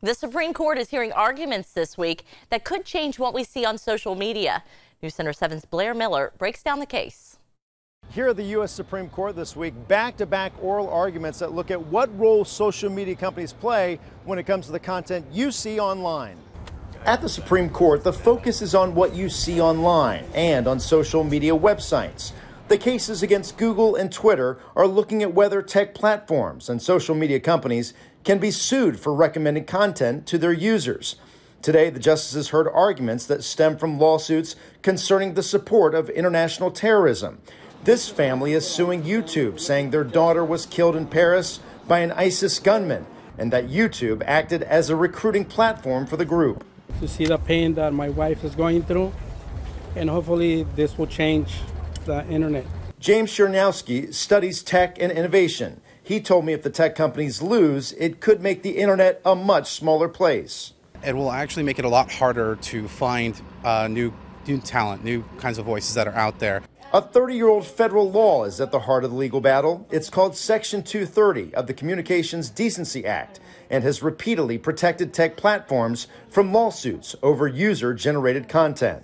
The Supreme Court is hearing arguments this week that could change what we see on social media. News Center 7's Blair Miller breaks down the case. Here at the U.S. Supreme Court this week, back-to-back oral arguments that look at what role social media companies play when it comes to the content you see online. At the Supreme Court, the focus is on what you see online and on social media websites. The cases against Google and Twitter are looking at whether tech platforms and social media companies can be sued for recommending content to their users. Today, the justices heard arguments that stem from lawsuits concerning the support of international terrorism. This family is suing YouTube, saying their daughter was killed in Paris by an ISIS gunman and that YouTube acted as a recruiting platform for the group. To see the pain that my wife is going through, and hopefully this will change the internet. James Chernowski studies tech and innovation. He told me if the tech companies lose, it could make the internet a much smaller place. It will actually make it a lot harder to find new talent, new kinds of voices that are out there. A 30-year-old federal law is at the heart of the legal battle. It's called Section 230 of the Communications Decency Act and has repeatedly protected tech platforms from lawsuits over user-generated content.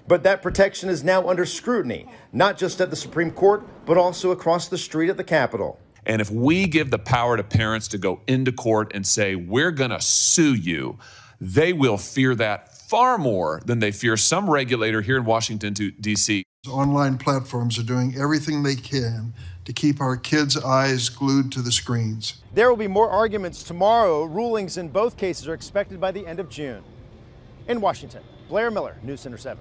But that protection is now under scrutiny, not just at the Supreme Court, but also across the street at the Capitol. And if we give the power to parents to go into court and say, we're going to sue you, they will fear that far more than they fear some regulator here in Washington, D.C. Online platforms are doing everything they can to keep our kids' eyes glued to the screens. There will be more arguments tomorrow. Rulings in both cases are expected by the end of June. In Washington, Blair Miller, News Center 7.